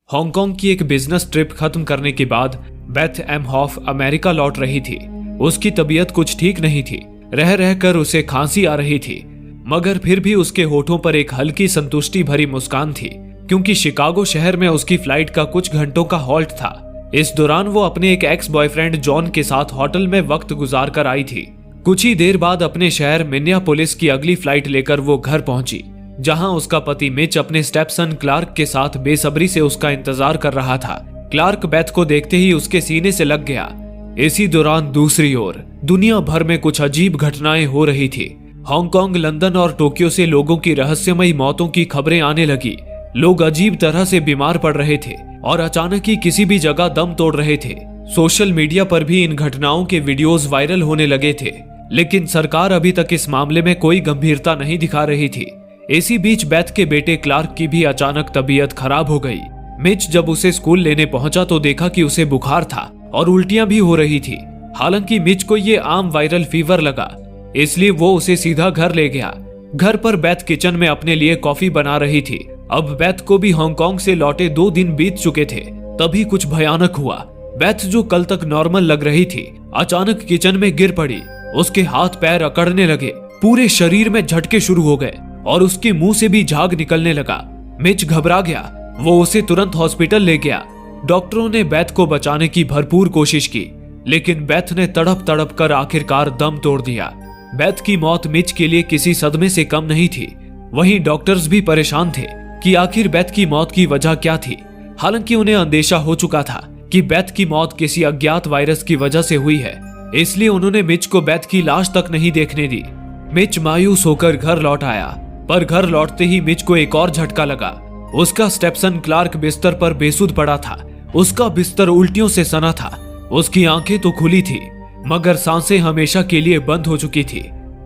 Hong Kong की एक business trip खत्म करने के बाद बेथ एमहॉफ अमेरिका लौट रही थी। उसकी तबीयत कुछ ठीक नहीं थी। रह रहकर उसे खांसी आ रही थी, मगर फिर भी उसके होठों पर एक हल्की संतुष्टि भरी मुस्कान थी, क्योंकि शिकागो शहर में उसकी फ्लाइट का कुछ घंटों का हॉल्ट था। इस दौरान वो अपने एक एक्स बॉयफ्रेंड जॉन के साथ होटल में वक्त गुजार कर आई थी। कुछ ही देर बाद अपने शहर मिनियापोलिस की अगली फ्लाइट लेकर वो घर पहुंची, जहां उसका पति मिच अपने स्टेपसन क्लार्क के साथ बेसब्री से उसका इंतजार कर रहा था। क्लार्क बेथ को देखते ही उसके सीने से लग गया। इसी दौरान दूसरी ओर दुनिया भर में कुछ अजीब घटनाएं हो रही थी। हांगकांग, लंदन और टोक्यो से लोगों की रहस्यमयी मौतों की खबरें आने लगी। लोग अजीब तरह से बीमार पड़ रहे थे और अचानक ही किसी भी जगह दम तोड़ रहे थे। सोशल मीडिया पर भी इन घटनाओं के वीडियोस वायरल होने लगे थे, लेकिन सरकार अभी तक इस मामले में कोई गंभीरता नहीं दिखा रही थी। इसी बीच बेथ के बेटे क्लार्क की भी अचानक तबीयत खराब हो गई। मिच जब उसे स्कूल लेने पहुंचा तो देखा कि उसे बुखार था और उल्टियां भी हो रही थी। हालांकि मिच को ये आम वायरल फीवर लगा, इसलिए वो उसे सीधा घर ले गया। घर पर बेथ किचन में अपने लिए कॉफी बना रही थी। अब बेथ को भी हांगकांग से लौटे 2 दिन बीत चुके थे, तभी कुछ भयानक हुआ। बेथ जो कल तक नॉर्मल लग रही थी, अचानक किचन में गिर पड़ी। उसके हाथ पैर अकड़ने लगे, पूरे शरीर में झटके शुरू हो गए और उसके मुंह से भी झाग निकलने लगा। मिच घबरा गया। वो उसे तुरंत हॉस्पिटल ले गया। डॉक्टरों ने बेथ को बचाने की भरपूर कोशिश की, लेकिन बेथ ने तड़प तड़प कर आखिरकार दम तोड़ दिया। बेथ की मौत मिच के लिए किसी सदमे से कम नहीं थी। वहीं डॉक्टर्स भी परेशान थे कि आखिर बेथ की मौत की वजह क्या थी। हालांकि उन्हें अंदेशा हो चुका था कि बेथ की मौत किसी अज्ञात वायरस की वजह से हुई है, इसलिए उन्होंने मिच को बेथ की लाश तक नहीं देखने दी। मिच मायूस होकर घर लौट आया, पर घर लौटते ही मिच को एक और झटका लगा। उसका स्टेपसन क्लार्क बिस्तर पर बेसुध पड़ा था। उसका बिस्तर उल्टियों से सना था। उसकी आंखें तो खुली थी, मगर सांसें हमेशा के लिए बंद हो चुकी थी।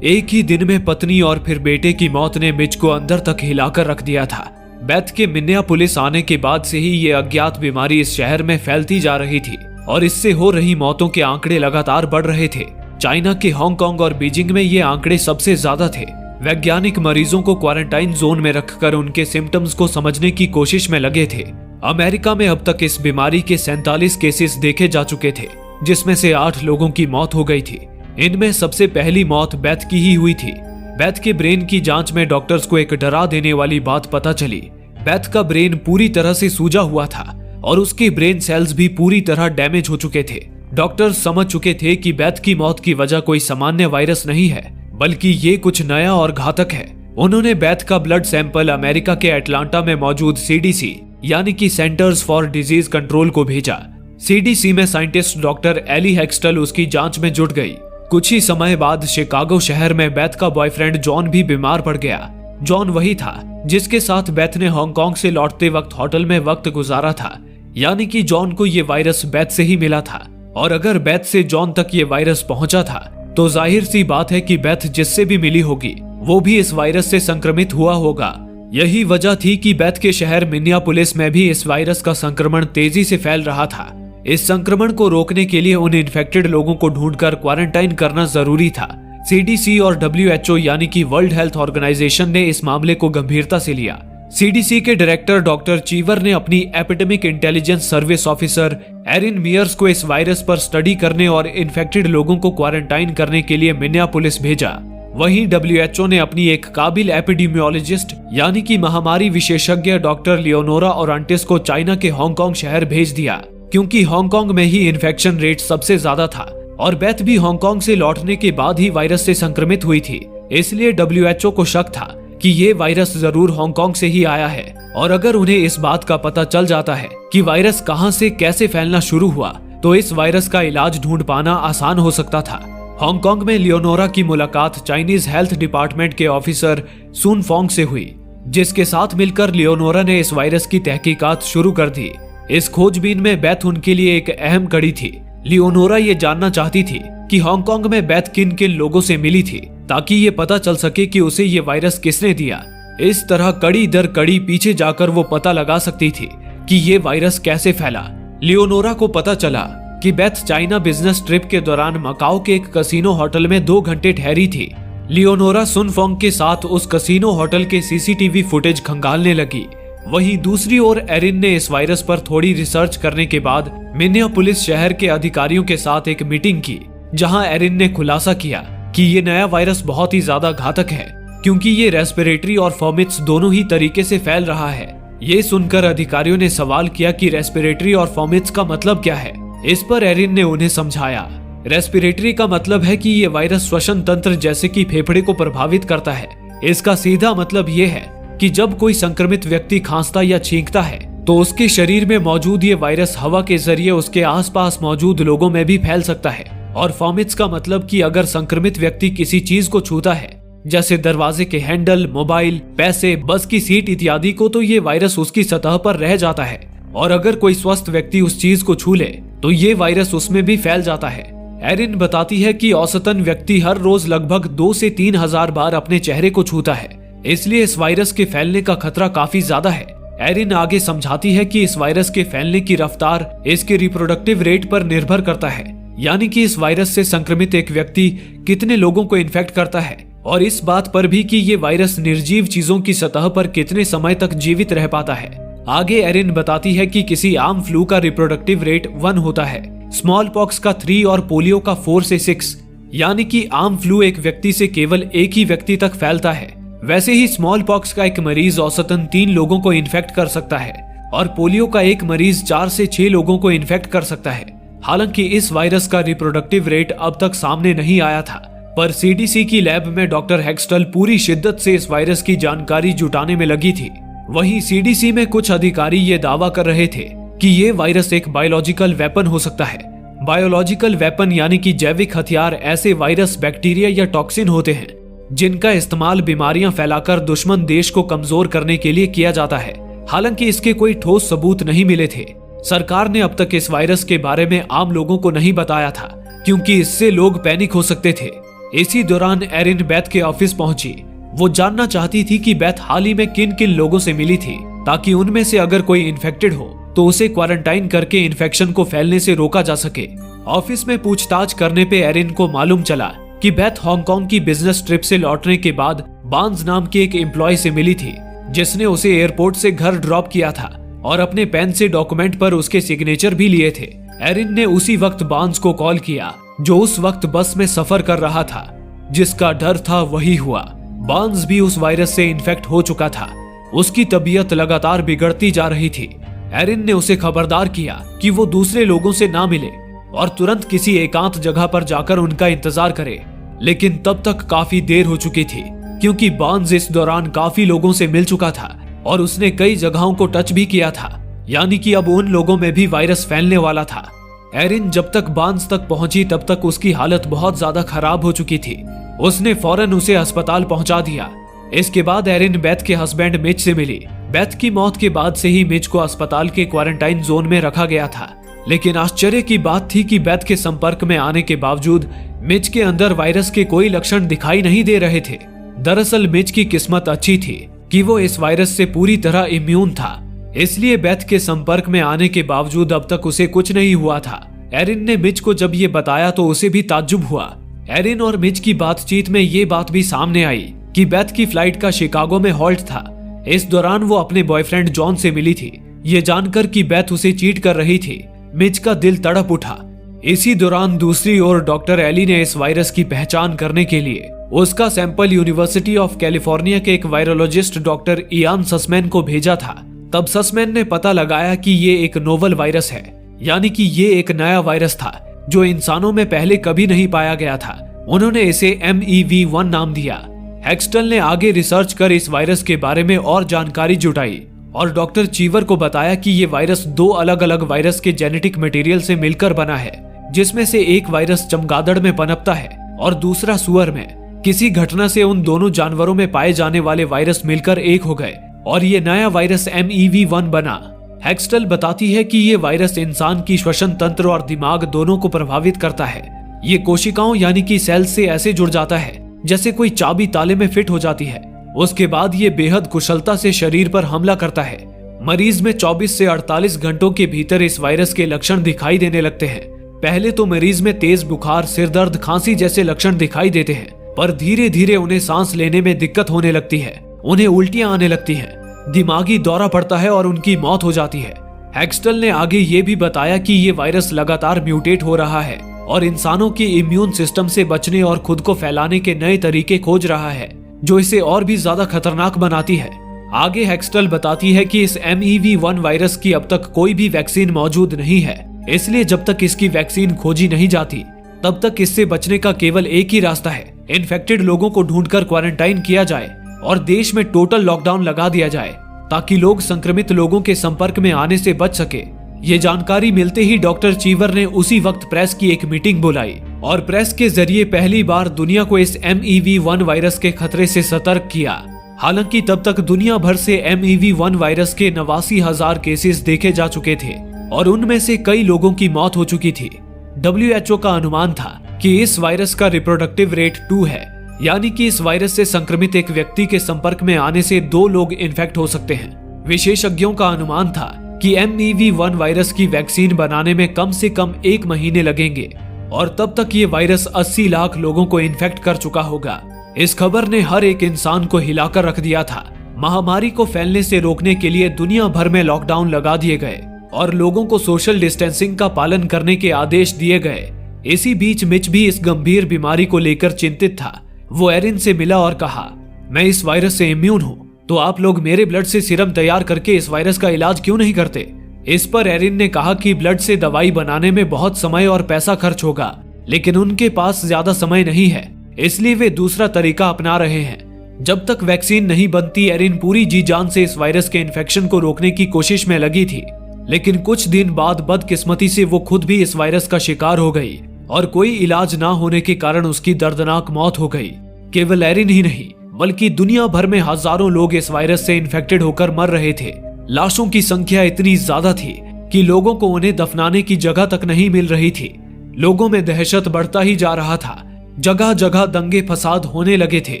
एक ही दिन में पत्नी और फिर बेटे की मौत ने मिच को अंदर तक हिलाकर रख दिया था। बेथ के मिनियापोलिस आने के बाद से ही ये अज्ञात बीमारी इस शहर में फैलती जा रही थी और इससे हो रही मौतों के आंकड़े लगातार बढ़ रहे थे। चाइना के हांगकांग और बीजिंग में ये आंकड़े सबसे ज्यादा थे। वैज्ञानिक मरीजों को क्वारंटाइन जोन में रखकर उनके सिम्टम्स को समझने की कोशिश में लगे थे। अमेरिका में अब तक इस बीमारी के 47 केसेस देखे जा चुके थे, जिसमें से 8 लोगों की मौत हो गई थी। इनमें सबसे पहली मौत बेथ की ही हुई थी। बेथ के ब्रेन की जांच में डॉक्टर्स को एक डरा देने वाली बात पता चली। बेथ का ब्रेन पूरी तरह से सूजा हुआ था और उसके ब्रेन सेल्स भी पूरी तरह डैमेज हो चुके थे। डॉक्टर्स समझ चुके थे कि बेथ की मौत की वजह कोई सामान्य वायरस नहीं है, बल्कि ये कुछ नया और घातक है। उन्होंने बेथ का ब्लड सैंपल अमेरिका के अटलांटा में मौजूद CDC यानी कि सेंटर्स फॉर डिजीज कंट्रोल को भेजा। CDC में साइंटिस्ट डॉक्टर एली हेक्सटल उसकी जांच में जुट गई। कुछ ही समय बाद शिकागो शहर में बेथ का बॉयफ्रेंड जॉन भी बीमार पड़ गया। जॉन वही था जिसके साथ बेथ ने हांगकांग से लौटते वक्त होटल में वक्त गुजारा था, यानी कि जॉन को ये वायरस बेथ से ही मिला था। और अगर बेथ से जॉन तक ये वायरस पहुंचा था तो जाहिर सी बात है कि बेथ जिससे भी मिली होगी वो भी इस वायरस से संक्रमित हुआ होगा। यही वजह थी कि बेथ के शहर मिनियापोलिस में भी इस वायरस का संक्रमण तेजी से फैल रहा था। इस संक्रमण को रोकने के लिए उन इन्फेक्टेड लोगों को ढूंढकर क्वारंटाइन करना जरूरी था। CDC और WHO यानी कि वर्ल्ड हेल्थ ऑर्गेनाइजेशन ने इस मामले को गंभीरता से लिया। CDC के डायरेक्टर डॉक्टर चीवर ने अपनी epidemic intelligence service officer Erin Mears को इस वायरस पर स्टडी करने और इन्फेक्टेड लोगों को क्वारंटाइन करने के लिए मिनियापोलिस भेजा। वहीं WHO ने अपनी एक काबिल एपिडेमियोलॉजिस्ट यानी कि महामारी विशेषज्ञ डॉक्टर लियोनोरा ओरांटिस को चाइना के हांगकांग शहर भेज दिया, क्योंकि हांगकांग में ही इन्फेक्शन रेट सबसे ज्यादा था और बेथ भी हांगकांग से लौटने के बाद ही वायरस से संक्रमित हुई थी। इसलिए WHO को शक था कि ये वायरस जरूर हांगकांग से ही आया है, और अगर उन्हें इस बात का पता चल जाता है कि वायरस कहां से कैसे फैलना शुरू हुआ तो इस वायरस का इलाज ढूंढ पाना आसान हो सकता था। हांगकांग में लियोनोरा की मुलाकात चाइनीज हेल्थ डिपार्टमेंट के ऑफिसर सुन फोंग से हुई, जिसके साथ मिलकर लियोनोरा ने इस वायरस की तहकीकात शुरू कर दी। इस खोजबीन में बेथ उनके लिए एक अहम कड़ी थी। लियोनोरा ये जानना चाहती थी कि हांगकांग में बेथ किन किन लोगों से मिली थी, ताकि ये पता चल सके कि उसे ये वायरस किसने दिया। इस तरह कड़ी दर कड़ी पीछे जाकर वो पता लगा सकती थी कि ये वायरस कैसे फैला। लियोनोरा को पता चला कि बेथ चाइना बिजनेस ट्रिप के दौरान मकाओ के एक कसिनो होटल में 2 घंटे ठहरी थी। लियोनोरा सुन फोंग के साथ उस कसिनो होटल के CCTV फुटेज खंगालने लगी। वहीं दूसरी ओर एरिन ने इस वायरस पर थोड़ी रिसर्च करने के बाद मिनियापोलिस शहर के अधिकारियों के साथ एक मीटिंग की, जहां एरिन ने खुलासा किया कि ये नया वायरस बहुत ही ज्यादा घातक है, क्योंकि ये रेस्पिरेटरी और फॉमिट्स दोनों ही तरीके से फैल रहा है। ये सुनकर अधिकारियों ने सवाल किया कि रेस्पिरेटरी और फॉमिट्स का मतलब क्या है। इस पर एरिन ने उन्हें समझाया, रेस्पिरेटरी का मतलब है कि ये वायरस श्वसन तंत्र जैसे कि फेफड़े को प्रभावित करता है। इसका सीधा मतलब ये है कि जब कोई संक्रमित व्यक्ति खांसता या छींकता है तो उसके शरीर में मौजूद ये वायरस हवा के जरिए उसके आसपास मौजूद लोगों में भी फैल सकता है। और फॉमिट्स का मतलब कि अगर संक्रमित व्यक्ति किसी चीज को छूता है, जैसे दरवाजे के हैंडल, मोबाइल, पैसे, बस की सीट इत्यादि को, तो ये वायरस उसकी सतह पर रह जाता है। और अगर कोई स्वस्थ व्यक्ति उस चीज को छू ले तो ये वायरस उसमें भी फैल जाता है। एरिन बताती है कि औसतन व्यक्ति हर रोज लगभग 2 से 3 हजार बार अपने चेहरे को छूता है, इसलिए इस वायरस के फैलने का खतरा काफी ज्यादा है। एरिन आगे समझाती है कि इस वायरस के फैलने की रफ्तार इसके रिप्रोडक्टिव रेट पर निर्भर करता है, यानी कि इस वायरस से संक्रमित एक व्यक्ति कितने लोगों को इन्फेक्ट करता है, और इस बात पर भी कि ये वायरस निर्जीव चीजों की सतह पर कितने समय तक जीवित रह पाता है। आगे एरिन बताती है कि किसी आम फ्लू का रिप्रोडक्टिव रेट 1 होता है, स्मॉल पॉक्स का 3 और पोलियो का 4 से 6, यानी कि आम फ्लू एक व्यक्ति से केवल एक ही व्यक्ति तक फैलता है। वैसे ही स्मॉल पॉक्स का एक मरीज औसतन 3 लोगों को इन्फेक्ट कर सकता है और पोलियो का एक मरीज 4 से 6 लोगों को इन्फेक्ट कर सकता है। हालांकि इस वायरस का रिप्रोडक्टिव रेट अब तक सामने नहीं आया था, पर सीडीसी की लैब में डॉक्टर हेक्सटल पूरी शिद्दत से इस वायरस की जानकारी जुटाने में लगी थी। वहीं सीडीसी में कुछ अधिकारी ये दावा कर रहे थे कि ये वायरस एक बायोलॉजिकल वेपन हो सकता है। बायोलॉजिकल वेपन यानी कि जैविक हथियार ऐसे वायरस, बैक्टीरिया या टॉक्सिन होते हैं जिनका इस्तेमाल बीमारियां फैलाकर दुश्मन देश को कमजोर करने के लिए किया जाता है। हालांकि इसके कोई ठोस सबूत नहीं मिले थे। सरकार ने अब तक इस वायरस के बारे में आम लोगों को नहीं बताया था, क्योंकि इससे लोग पैनिक हो सकते थे। इसी दौरान एरिन बेथ के ऑफिस पहुंची। वो जानना चाहती थी कि बेथ हाल ही में किन किन लोगों से मिली थी, ताकि उनमें से अगर कोई इन्फेक्टेड हो तो उसे क्वारंटाइन करके इन्फेक्शन को फैलने से रोका जा सके। ऑफिस में पूछताछ करने पे एरिन को मालूम चला कि बेथ हांगकांग की बिजनेस ट्रिप से लौटने के बाद बार्न्स नाम की एक एम्प्लॉय से मिली थी, जिसने उसे एयरपोर्ट से घर ड्रॉप किया था और अपने पेन से डॉक्यूमेंट पर उसके सिग्नेचर भी लिए थे। एरिन ने उसी वक्त बार्न्स को कॉल किया, जो उस वक्त बस में सफर कर रहा था। जिसका डर था वही हुआ। बार्न्स भी उस वायरस से इन्फेक्ट हो चुका था। उसकी तबीयत लगातार बिगड़ती जा रही थी। एरिन ने उसे खबरदार किया कि वो दूसरे लोगों से ना मिले और तुरंत किसी एकांत जगह पर जाकर उनका इंतजार करे। लेकिन तब तक काफी देर हो चुकी थी, क्योंकि बार्न्स इस दौरान काफी लोगों से मिल चुका था और उसने कई जगहों को टच भी किया था, यानी कि अब उन लोगों में भी वायरस फैलने वाला था। एरिन जब तक बार्न्स तक पहुंची तब तक उसकी हालत बहुत ज्यादा खराब हो चुकी थी। उसने फौरन उसे अस्पताल पहुंचा दिया। इसके बाद एरिन बेथ के हस्बैंड मिच से मिली। बेथ की मौत के बाद से ही मिच को अस्पताल के क्वारंटाइन जोन में रखा गया था। लेकिन आश्चर्य की बात थी कि बेथ के संपर्क में आने के बावजूद मिच के अंदर वायरस के कोई लक्षण दिखाई नहीं दे रहे थे। दरअसल मिच की किस्मत अच्छी थी कि वो इस वायरस से पूरी तरह इम्यून था, इसलिए बेथ के संपर्क में आने के बावजूद अब तक उसे कुछ नहीं हुआ था। एरिन ने मिच को जब ये बताया तो उसे भी ताज्जुब हुआ। एरिन और मिच की बातचीत में ये बात भी सामने आई कि बेथ की फ्लाइट का शिकागो में हॉल्ट था। इस दौरान वो अपने बॉयफ्रेंड जॉन से मिली थी। ये जानकर कि बेथ उसे चीट कर रही थी, मिच का दिल तड़प उठा। इसी दौरान दूसरी ओर डॉक्टर एली ने इस वायरस की पहचान करने के लिए उसका सैंपल यूनिवर्सिटी ऑफ कैलिफोर्निया के एक वायरोलॉजिस्ट डॉक्टर इयान ससमैन को भेजा था। तब ससमैन ने पता लगाया कि ये एक नोवल वायरस है, यानी कि ये एक नया वायरस था जो इंसानों में पहले कभी नहीं पाया गया था। उन्होंने इसे MEV1 नाम दिया। हेक्सटल ने आगे रिसर्च कर इस वायरस के बारे में और जानकारी जुटाई और डॉक्टर चीवर को बताया कि ये वायरस 2 अलग अलग वायरस के जेनेटिक मटेरियल से मिलकर बना है, जिसमें से एक वायरस चमगादड़ में पनपता है और दूसरा सुअर में। किसी घटना से उन दोनों जानवरों में पाए जाने वाले वायरस मिलकर एक हो गए और ये नया वायरस MEV1 बना। हेक्सटल बताती है कि ये वायरस इंसान की श्वसन तंत्र और दिमाग दोनों को प्रभावित करता है। ये कोशिकाओं यानी कि सेल्स से ऐसे जुड़ जाता है जैसे कोई चाबी ताले में फिट हो जाती है। उसके बाद ये बेहद कुशलता से शरीर पर हमला करता है। मरीज में 24 से 48 घंटों के भीतर इस वायरस के लक्षण दिखाई देने लगते हैं। पहले तो मरीज में तेज बुखार, सिर दर्द, खांसी जैसे लक्षण दिखाई देते हैं, पर धीरे धीरे उन्हें सांस लेने में दिक्कत होने लगती है। उन्हें उल्टियां आने लगती हैं। दिमागी दौरा पड़ता है और उनकी मौत हो जाती है। हेक्सटल ने आगे ये भी बताया कि ये वायरस लगातार म्यूटेट हो रहा है और इंसानों के इम्यून सिस्टम से बचने और खुद को फैलाने के नए तरीके खोज रहा है, जो इसे और भी ज्यादा खतरनाक बनाती है। आगे हेक्सटल बताती है कि इस MEV-1 वायरस की अब तक कोई भी वैक्सीन मौजूद नहीं है, इसलिए जब तक इसकी वैक्सीन खोजी नहीं जाती तब तक इससे बचने का केवल एक ही रास्ता है, इन्फेक्टेड लोगों को ढूंढकर क्वारंटाइन किया जाए और देश में टोटल लॉकडाउन लगा दिया जाए ताकि लोग संक्रमित लोगों के संपर्क में आने से बच सके। ये जानकारी मिलते ही डॉक्टर चीवर ने उसी वक्त प्रेस की एक मीटिंग बुलाई और प्रेस के जरिए पहली बार दुनिया को इस MEV-1 वायरस के खतरे से सतर्क किया। हालांकि तब तक दुनिया भर से MEV-1 वायरस के 89,000 केसेस देखे जा चुके थे और उनमें से कई लोगों की मौत हो चुकी थी। WHO का अनुमान था कि इस वायरस का रिप्रोडक्टिव रेट 2 है, यानी कि इस वायरस से संक्रमित एक व्यक्ति के संपर्क में आने से 2 लोग इन्फेक्ट हो सकते हैं। विशेषज्ञों का अनुमान था कि MEV-1 वायरस की वैक्सीन बनाने में कम से कम 1 महीने लगेंगे और तब तक ये वायरस 80 लाख लोगों को इन्फेक्ट कर चुका होगा। इस खबर ने हर एक इंसान को हिलाकर रख दिया था। महामारी को फैलने से रोकने के लिए दुनिया भर में लॉकडाउन लगा दिए गए और लोगों को सोशल डिस्टेंसिंग का पालन करने के आदेश दिए गए। इसी बीच मिच भी इस गंभीर बीमारी को लेकर चिंतित था। वो एरिन से मिला और कहा, मैं इस वायरस से इम्यून हूँ, तो आप लोग मेरे ब्लड से सीरम तैयार करके इस वायरस का इलाज क्यों नहीं करते? इस पर एरिन ने कहा कि ब्लड से दवाई बनाने में बहुत समय और पैसा खर्च होगा, लेकिन उनके पास ज्यादा समय नहीं है, इसलिए वे दूसरा तरीका अपना रहे हैं। जब तक वैक्सीन नहीं बनती, एरिन पूरी जी जान से इस वायरस के इन्फेक्शन को रोकने की कोशिश में लगी थी, लेकिन कुछ दिन बाद बदकिस्मती से वो खुद भी इस वायरस का शिकार हो गई और कोई इलाज ना होने के कारण उसकी दर्दनाक मौत हो गई। केवल एरिन ही नहीं, बल्कि दुनिया भर में हजारों लोग इस वायरस से इन्फेक्टेड होकर मर रहे थे। लाशों की संख्या इतनी ज्यादा थी कि लोगों को उन्हें दफनाने की जगह तक नहीं मिल रही थी। लोगों में दहशत बढ़ता ही जा रहा था। जगह जगह दंगे फसाद होने लगे थे,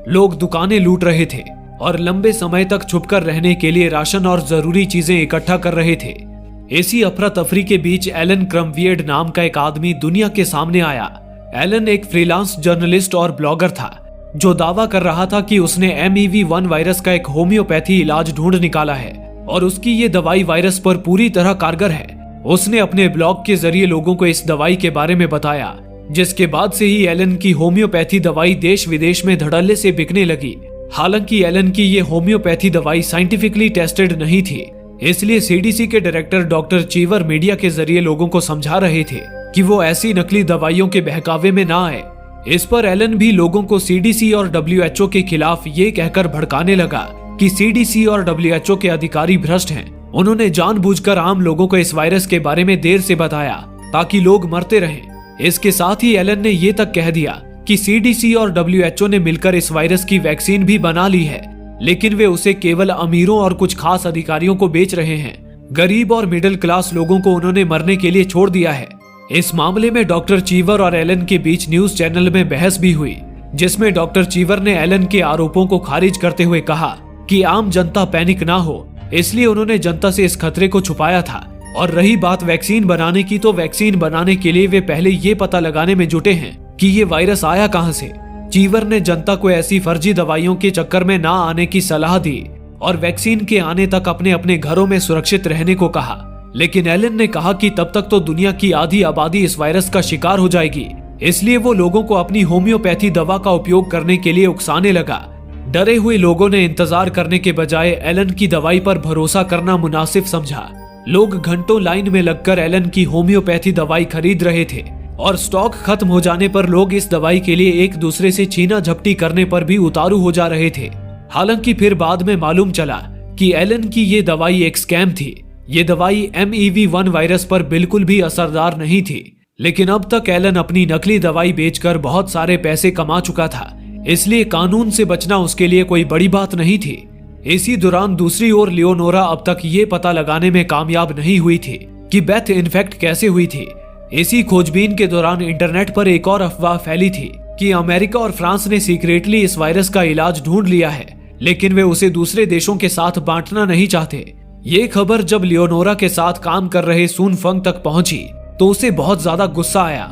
लोग दुकानें लूट रहे थे और लंबे समय तक छुपकर रहने के लिए राशन और जरूरी चीजें इकट्ठा कर रहे थे। इसी अफरा तफरी के बीच एलन क्रमवियर्ड नाम का एक आदमी दुनिया के सामने आया। एलन एक फ्रीलांस जर्नलिस्ट और ब्लॉगर था जो दावा कर रहा था कि उसने MEV-1 वायरस का एक होम्योपैथी इलाज ढूंढ निकाला है और उसकी ये दवाई वायरस पर पूरी तरह कारगर है। उसने अपने ब्लॉग के जरिए लोगों को इस दवाई के बारे में बताया, जिसके बाद से ही एलन की होम्योपैथी दवाई देश विदेश में धड़ल्ले से बिकने लगी। हालांकि एलन की ये होम्योपैथी दवाई साइंटिफिकली टेस्टेड नहीं थी, इसलिए CDC के डायरेक्टर डॉक्टर चीवर मीडिया के जरिए लोगों को समझा रहे थे कि वो ऐसी नकली दवाइयों के बहकावे में ना आए। इस पर एलन भी लोगों को CDC और WHO के खिलाफ ये कहकर भड़काने लगा कि CDC और WHO के अधिकारी भ्रष्ट हैं। उन्होंने जानबूझकर आम लोगों को इस वायरस के बारे में देर से बताया ताकि लोग मरते रहें। इसके साथ ही एलन ने ये तक कह दिया कि CDC और WHO ने मिलकर इस वायरस की वैक्सीन भी बना ली है, लेकिन वे उसे केवल अमीरों और कुछ खास अधिकारियों को बेच रहे हैं। गरीब और मिडिल क्लास लोगों को उन्होंने मरने के लिए छोड़ दिया है। इस मामले में डॉक्टर चीवर और एलन के बीच न्यूज चैनल में बहस भी हुई, जिसमें डॉक्टर चीवर ने एलन के आरोपों को खारिज करते हुए कहा कि आम जनता पैनिक ना हो, इसलिए उन्होंने जनता से इस खतरे को छुपाया था। और रही बात वैक्सीन बनाने की, तो वैक्सीन बनाने के लिए वे पहले ये पता लगाने में जुटे हैं कि ये वायरस आया कहां से। चीवर ने जनता को ऐसी फर्जी दवाइयों के चक्कर में ना आने की सलाह दी और वैक्सीन के आने तक अपने अपने घरों में सुरक्षित रहने को कहा। लेकिन एलन ने कहा कि तब तक तो दुनिया की आधी आबादी इस वायरस का शिकार हो जाएगी, इसलिए वो लोगों को अपनी होम्योपैथी दवा का उपयोग करने के लिए उकसाने लगा। डरे हुए लोगों ने इंतजार करने के बजाय एलन की दवाई पर भरोसा करना मुनासिब समझा। लोग घंटों लाइन में लगकर एलन की होम्योपैथी दवाई खरीद रहे थे और स्टॉक खत्म हो जाने पर लोग इस दवाई के लिए एक दूसरे से छीना झपटी करने पर भी उतारू हो जा रहे थे। हालांकि फिर बाद में मालूम चला कि एलन की ये दवाई एक स्कैम थी। ये दवाई MEV-1 वायरस पर बिल्कुल भी असरदार नहीं थी, लेकिन अब तक एलन अपनी नकली दवाई बेचकर बहुत सारे पैसे कमा चुका था, इसलिए कानून से बचना उसके लिए कोई बड़ी बात नहीं थी। इसी दौरान दूसरी ओर लियोनोरा अब तक ये पता लगाने में कामयाब नहीं हुई थी कि बेथ इन्फेक्ट कैसे हुई थी। इसी खोजबीन के दौरान इंटरनेट पर एक और अफवाह फैली थी कि अमेरिका और फ्रांस ने सीक्रेटली इस वायरस का इलाज ढूंढ लिया है, लेकिन वे उसे दूसरे देशों के साथ बांटना नहीं चाहते। ये खबर जब लियोनोरा के साथ काम कर रहे सुन फंग तक पहुंची तो उसे बहुत ज्यादा गुस्सा आया,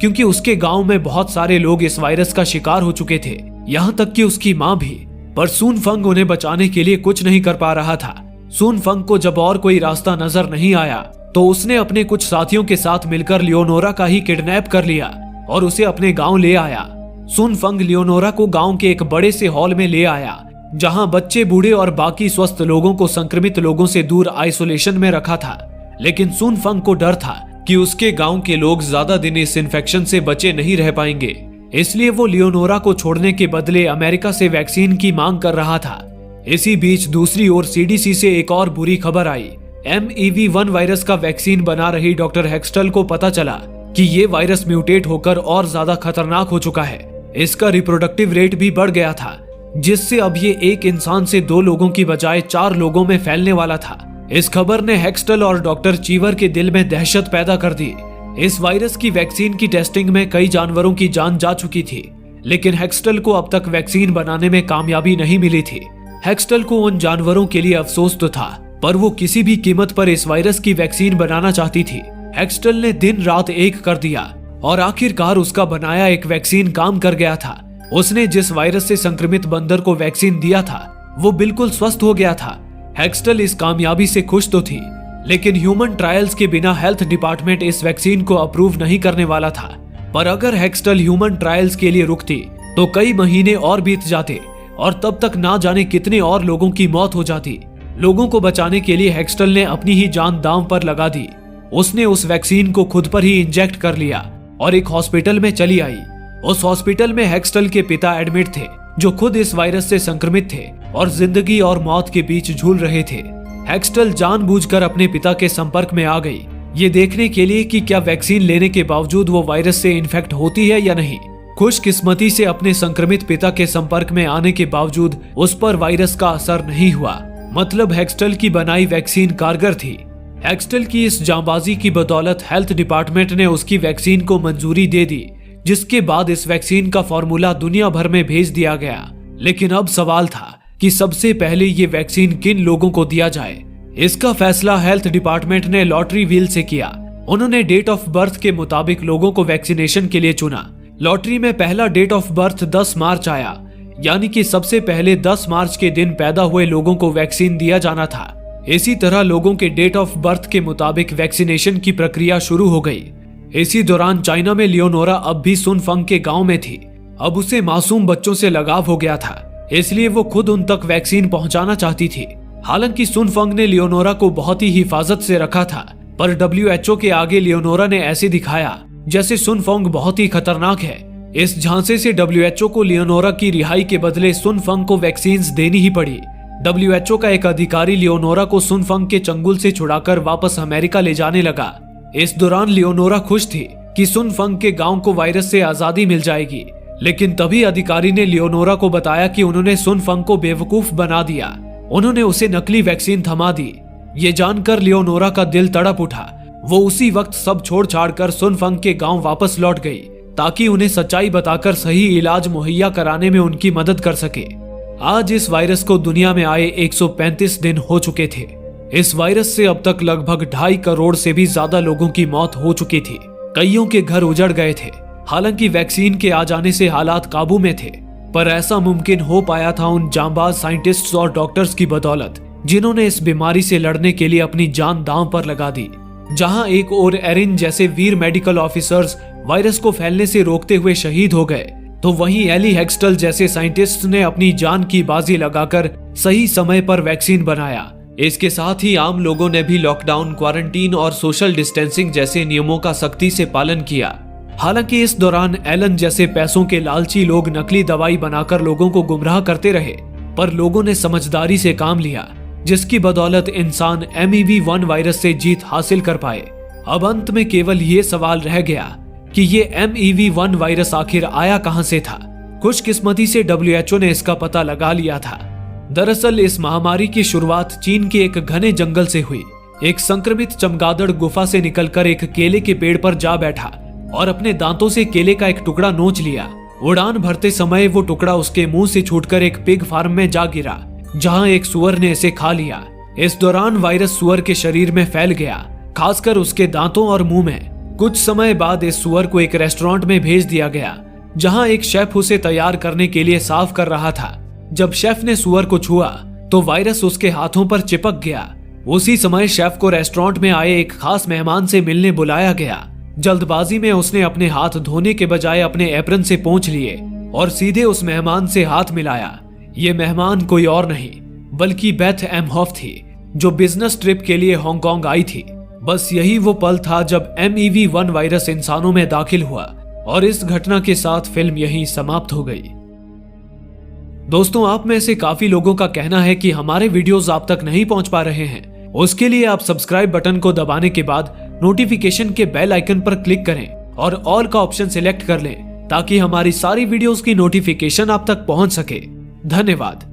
क्योंकि उसके गांव में बहुत सारे लोग इस वायरस का शिकार हो चुके थे, यहाँ तक कि उसकी माँ भी। पर सुन फंग उन्हें बचाने के लिए कुछ नहीं कर पा रहा था। सुन फंग को जब और कोई रास्ता नजर नहीं आया तो उसने अपने कुछ साथियों के साथ मिलकर लियोनोरा का ही किडनैप कर लिया और उसे अपने गांव ले आया। सुन फंग लियोनोरा को गांव के एक बड़े से हॉल में ले आया जहां बच्चे, बूढ़े और बाकी स्वस्थ लोगों को संक्रमित लोगों से दूर आइसोलेशन में रखा था। लेकिन सुन फंग को डर था कि उसके गांव के लोग ज्यादा दिन इस इन्फेक्शन से बचे नहीं रह पाएंगे, इसलिए वो लियोनोरा को छोड़ने के बदले अमेरिका से वैक्सीन की मांग कर रहा था। इसी बीच दूसरी ओर सीडीसी से एक और बुरी खबर आई। MEV-1 वायरस का वैक्सीन बना रही डॉक्टर हेक्सटल को पता चला कि ये वायरस म्यूटेट होकर और ज्यादा खतरनाक हो चुका है। इसका रिप्रोडक्टिव रेट भी बढ़ गया था, जिससे अब ये एक इंसान से 2 लोगों की बजाय 4 लोगों में फैलने वाला था। इस खबर ने हेक्सटल और डॉक्टर चीवर के दिल में दहशत पैदा कर दी। इस वायरस की वैक्सीन की टेस्टिंग में कई जानवरों की जान जा चुकी थी, लेकिन हेक्सटल को अब तक वैक्सीन बनाने में कामयाबी नहीं मिली थी। हेक्सटल को उन जानवरों के लिए अफसोस तो था, पर वो किसी भी कीमत पर इस वायरस की वैक्सीन बनाना चाहती थी। हेक्सटल ने दिन रात एक कर दिया और आखिरकार उसका बनाया एक वैक्सीन काम कर गया था। उसने जिस वायरस से संक्रमित बंदर को वैक्सीन दिया था वो बिल्कुल स्वस्थ हो गया था। हेक्सटल इस कामयाबी से खुश तो थी, लेकिन ह्यूमन ट्रायल्स के बिना हेल्थ डिपार्टमेंट इस वैक्सीन को अप्रूव नहीं करने वाला था। पर अगर हेक्सटल ह्यूमन ट्रायल्स के लिए रुकती तो कई महीने और बीत जाते और तब तक ना जाने कितने और लोगों की मौत हो जाती। लोगों को बचाने के लिए हेक्सटल ने अपनी ही जान दांव पर लगा दी। उसने उस वैक्सीन को खुद पर ही इंजेक्ट कर लिया और एक हॉस्पिटल में चली आई। उस हॉस्पिटल में हेक्सटल के पिता एडमिट थे, जो खुद इस वायरस से संक्रमित थे और जिंदगी और मौत के बीच झूल रहे थे। हेक्सटल जानबूझकर अपने पिता के संपर्क में आ गई, ये देखने के लिए कि क्या वैक्सीन लेने के बावजूद वो वायरस से इन्फेक्ट होती है या नहीं। खुशकिस्मती से अपने संक्रमित पिता के संपर्क में आने के बावजूद उस पर वायरस का असर नहीं हुआ, मतलब हेक्सटल की बनाई वैक्सीन कारगर थी। हेक्सटल की इस जांबाजी की बदौलत हेल्थ डिपार्टमेंट ने उसकी वैक्सीन को मंजूरी दे दी, जिसके बाद इस वैक्सीन का फॉर्मूला दुनिया भर में भेज दिया गया। लेकिन अब सवाल था कि सबसे पहले ये वैक्सीन किन लोगों को दिया जाए। इसका फैसला हेल्थ डिपार्टमेंट ने लॉटरी व्हील से किया। उन्होंने डेट ऑफ बर्थ के मुताबिक लोगों को वैक्सीनेशन के लिए चुना। लॉटरी में पहला डेट ऑफ बर्थ 10 मार्च आया, यानी कि सबसे पहले 10 मार्च के दिन पैदा हुए लोगों को वैक्सीन दिया जाना था। इसी तरह लोगों के डेट ऑफ बर्थ के मुताबिक वैक्सीनेशन की प्रक्रिया शुरू हो गई। इसी दौरान चाइना में लियोनोरा अब भी सुन फंग के गांव में थी। अब उसे मासूम बच्चों से लगाव हो गया था, इसलिए वो खुद उन तक वैक्सीन पहुंचाना चाहती थी। हालांकि सुन फंग ने लियोनोरा को बहुत ही हिफाजत से रखा था, पर WHO के आगे लियोनोरा ने ऐसे दिखाया जैसे सुन फंग बहुत ही खतरनाक है। इस झांसे से WHO को लियोनोरा की रिहाई के बदले सुन फंग को वैक्सीन देनी ही पड़ी। WHO का एक अधिकारी लियोनोरा को सुन फंग के चंगुल से छुड़ाकर वापस अमेरिका ले जाने लगा। इस दौरान लियोनोरा खुश थी कि सुन फंग के गांव को वायरस से आजादी मिल जाएगी, लेकिन तभी अधिकारी ने लियोनोरा को बताया कि उन्होंने सुन फंग को बेवकूफ बना दिया। उन्होंने उसे नकली वैक्सीन थमा दी। ये जानकर लियोनोरा का दिल तड़प उठा। वो उसी वक्त सब छोड़ छाड़ कर सुन फंग के गांव वापस लौट गई, ताकि उन्हें सच्चाई बताकर सही इलाज मुहैया कराने में उनकी मदद कर सके। आज इस वायरस को दुनिया में आए 135 दिन हो चुके थे। इस वायरस से अब तक लगभग 2.5 करोड़ से भी ज्यादा लोगों की मौत हो चुकी थी। कईयों के घर उजड़ गए थे। हालांकि वैक्सीन के आ जाने से हालात काबू में थे, पर ऐसा मुमकिन हो पाया था उन जांबाज साइंटिस्ट्स और डॉक्टर्स की बदौलत, जिन्होंने इस बीमारी से लड़ने के लिए अपनी जान दांव पर लगा दी। जहां एक और एरिन जैसे वीर मेडिकल ऑफिसर्स वायरस को फैलने से रोकते हुए शहीद हो गए, तो वहीं एली हेक्सटल जैसे साइंटिस्ट ने अपनी जान की बाजी लगाकर सही समय पर वैक्सीन बनाया। इसके साथ ही आम लोगों ने भी लॉकडाउन, क्वारंटीन और सोशल डिस्टेंसिंग जैसे नियमों का सख्ती से पालन किया। हालांकि इस दौरान एलन जैसे पैसों के लालची लोग नकली दवाई बनाकर लोगों को गुमराह करते रहे, पर लोगों ने समझदारी से काम लिया, जिसकी बदौलत इंसान MEV-1 वायरस से जीत हासिल कर पाए। अब अंत में केवल ये सवाल रह गया कि ये MEV-1 वायरस आखिर आया कहां से था। खुशकिस्मती से WHO ने इसका पता लगा लिया था। दरअसल इस महामारी की शुरुआत चीन के एक घने जंगल से हुई। एक संक्रमित चमगादड़ गुफा से निकलकर एक केले के पेड़ पर जा बैठा और अपने दांतों से केले का एक टुकड़ा नोच लिया। उड़ान भरते समय वो टुकड़ा उसके मुंह से छूटकर एक पिग फार्म में जा गिरा, जहां एक सुअर ने इसे खा लिया। इस दौरान वायरस सुअर के शरीर में फैल गया, खासकर उसके दांतों और मुंह में। कुछ समय बाद इस सुअर को एक रेस्टोरेंट में भेज दिया गया, जहां एक शेफ उसे तैयार करने के लिए साफ कर रहा था। जब शेफ ने सुअर को छुआ तो वायरस उसके हाथों पर चिपक गया। उसी समय शेफ को रेस्टोरेंट में आए एक खास मेहमान से मिलने बुलाया गया। जल्दबाजी में उसने अपने हाथ धोने के बजाय अपने एप्रन से पोंछ लिए और सीधे उस मेहमान से हाथ मिलाया। ये मेहमान कोई और नहीं बल्कि बेथ एमहॉफ थी, जो बिजनेस ट्रिप के लिए हांगकांग आई थी। बस यही वो पल था जब MEV-1 वायरस इंसानों में दाखिल हुआ और इस घटना के साथ फिल्म यहीं समाप्त हो गई। दोस्तों, आप में से काफी लोगों का कहना है कि हमारे वीडियोस आप तक नहीं पहुंच पा रहे हैं। उसके लिए आप सब्सक्राइब बटन को दबाने के बाद नोटिफिकेशन के बेल आइकन पर क्लिक करें और ऑल का ऑप्शन सिलेक्ट कर लें ताकि हमारी सारी वीडियोस की नोटिफिकेशन आप तक पहुंच सके। धन्यवाद।